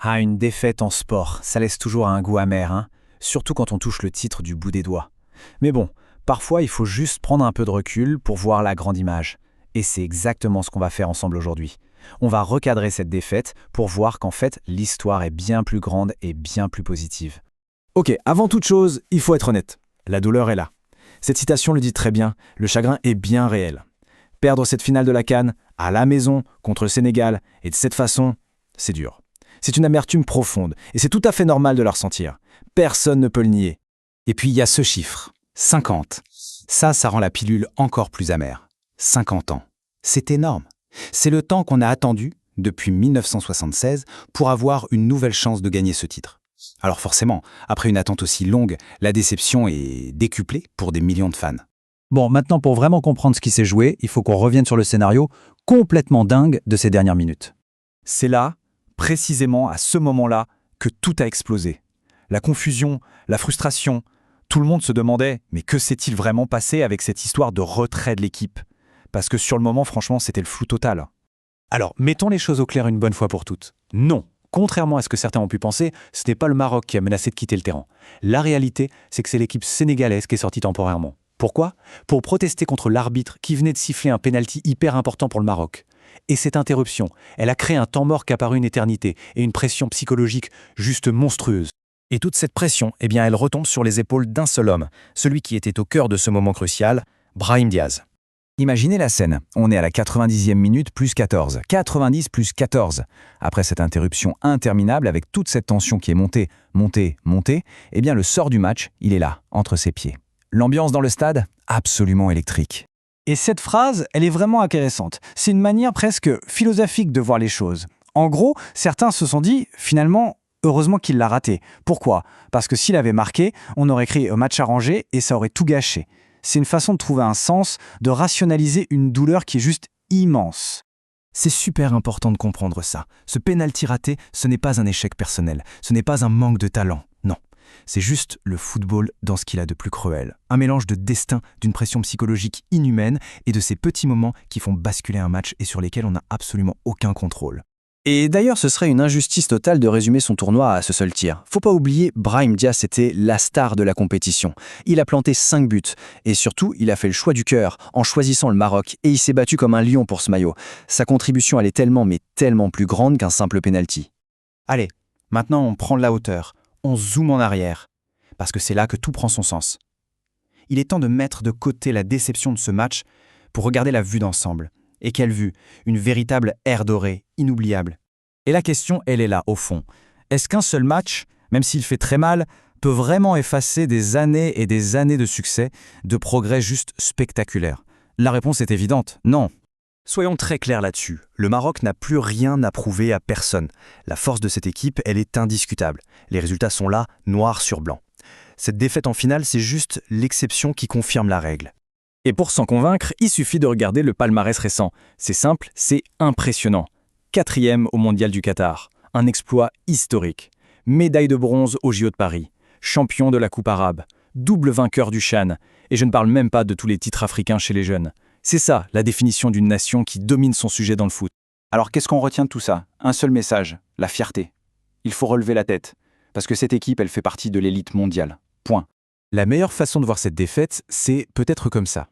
Ah, une défaite en sport, ça laisse toujours un goût amer, hein, surtout quand on touche le titre du bout des doigts. Mais bon, parfois il faut juste prendre un peu de recul pour voir la grande image. Et c'est exactement ce qu'on va faire ensemble aujourd'hui. On va recadrer cette défaite pour voir qu'en fait, l'histoire est bien plus grande et bien plus positive. Ok, avant toute chose, il faut être honnête. La douleur est là. Cette citation le dit très bien, le chagrin est bien réel. Perdre cette finale de la CAN, à la maison, contre le Sénégal, et de cette façon, c'est dur. C'est une amertume profonde, et c'est tout à fait normal de la ressentir. Personne ne peut le nier. Et puis il y a ce chiffre, 50. Ça rend la pilule encore plus amère. 50 ans. C'est énorme. C'est le temps qu'on a attendu, depuis 1976, pour avoir une nouvelle chance de gagner ce titre. Alors forcément, après une attente aussi longue, la déception est décuplée pour des millions de fans. Bon, maintenant pour vraiment comprendre ce qui s'est joué, il faut qu'on revienne sur le scénario complètement dingue de ces dernières minutes. C'est là, précisément à ce moment-là, que tout a explosé. La confusion, la frustration, tout le monde se demandait « mais que s'est-il vraiment passé avec cette histoire de retrait de l'équipe ?» Parce que sur le moment, franchement, c'était le flou total. Alors, mettons les choses au clair une bonne fois pour toutes. Non, contrairement à ce que certains ont pu penser, ce n'est pas le Maroc qui a menacé de quitter le terrain. La réalité, c'est que c'est l'équipe sénégalaise qui est sortie temporairement. Pourquoi ? Pour protester contre l'arbitre qui venait de siffler un pénalty hyper important pour le Maroc. Et cette interruption, elle a créé un temps mort qui a paru une éternité et une pression psychologique juste monstrueuse. Et toute cette pression, elle retombe sur les épaules d'un seul homme, celui qui était au cœur de ce moment crucial, Brahim Diaz. Imaginez la scène, on est à la 90e minute plus 14, 90 plus 14. Après cette interruption interminable avec toute cette tension qui est montée, le sort du match, il est là, entre ses pieds. L'ambiance dans le stade, absolument électrique. Et cette phrase, elle est vraiment intéressante. C'est une manière presque philosophique de voir les choses. En gros, certains se sont dit, finalement, heureusement qu'il l'a raté. Pourquoi ? Parce que s'il avait marqué, on aurait créé un match arrangé et ça aurait tout gâché. C'est une façon de trouver un sens, de rationaliser une douleur qui est juste immense. C'est super important de comprendre ça. Ce pénalty raté, ce n'est pas un échec personnel, ce n'est pas un manque de talent, non. C'est juste le football dans ce qu'il a de plus cruel. Un mélange de destin, d'une pression psychologique inhumaine et de ces petits moments qui font basculer un match et sur lesquels on n'a absolument aucun contrôle. Et d'ailleurs, ce serait une injustice totale de résumer son tournoi à ce seul tir. Faut pas oublier, Brahim Diaz était la star de la compétition. Il a planté 5 buts. Et surtout, il a fait le choix du cœur en choisissant le Maroc. Et il s'est battu comme un lion pour ce maillot. Sa contribution, elle est tellement, mais tellement plus grande qu'un simple penalty. Allez, maintenant on prend de la hauteur, on zoome en arrière, parce que c'est là que tout prend son sens. Il est temps de mettre de côté la déception de ce match pour regarder la vue d'ensemble. Et quelle vue, une véritable ère dorée, inoubliable. Et la question, elle est là, au fond. Est-ce qu'un seul match, même s'il fait très mal, peut vraiment effacer des années et des années de succès, de progrès juste spectaculaires ? La réponse est évidente, non. Soyons très clairs là-dessus. Le Maroc n'a plus rien à prouver à personne. La force de cette équipe, elle est indiscutable. Les résultats sont là, noir sur blanc. Cette défaite en finale, c'est juste l'exception qui confirme la règle. Et pour s'en convaincre, il suffit de regarder le palmarès récent. C'est simple, c'est impressionnant. 4e au Mondial du Qatar, un exploit historique. Médaille de bronze au JO de Paris, champion de la Coupe arabe, double vainqueur du CHAN, et je ne parle même pas de tous les titres africains chez les jeunes. C'est ça, la définition d'une nation qui domine son sujet dans le foot. Alors qu'est-ce qu'on retient de tout ça ? Un seul message, la fierté. Il faut relever la tête, parce que cette équipe, elle fait partie de l'élite mondiale. Point. La meilleure façon de voir cette défaite, c'est peut-être comme ça.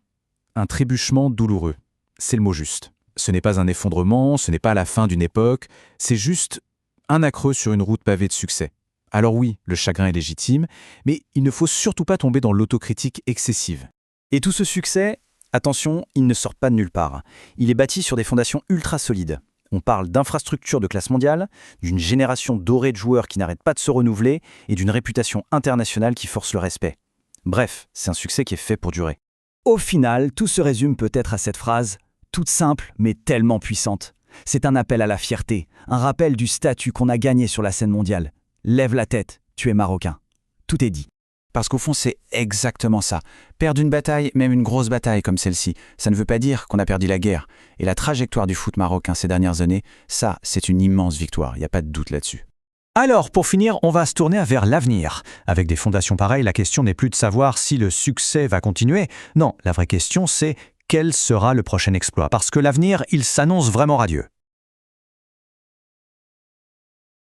Un trébuchement douloureux. C'est le mot juste. Ce n'est pas un effondrement, ce n'est pas la fin d'une époque, c'est juste un accroc sur une route pavée de succès. Alors oui, le chagrin est légitime, mais il ne faut surtout pas tomber dans l'autocritique excessive. Et tout ce succès, attention, il ne sort pas de nulle part. Il est bâti sur des fondations ultra solides. On parle d'infrastructures de classe mondiale, d'une génération dorée de joueurs qui n'arrêtent pas de se renouveler et d'une réputation internationale qui force le respect. Bref, c'est un succès qui est fait pour durer. Au final, tout se résume peut-être à cette phrase, toute simple mais tellement puissante. C'est un appel à la fierté, un rappel du statut qu'on a gagné sur la scène mondiale. Lève la tête, tu es marocain. Tout est dit. Parce qu'au fond, c'est exactement ça. Perdre une bataille, même une grosse bataille comme celle-ci, ça ne veut pas dire qu'on a perdu la guerre. Et la trajectoire du foot marocain ces dernières années, ça, c'est une immense victoire, il n'y a pas de doute là-dessus. Alors, pour finir, on va se tourner vers l'avenir. Avec des fondations pareilles, la question n'est plus de savoir si le succès va continuer. Non, la vraie question, c'est quel sera le prochain exploit ? Parce que l'avenir, il s'annonce vraiment radieux.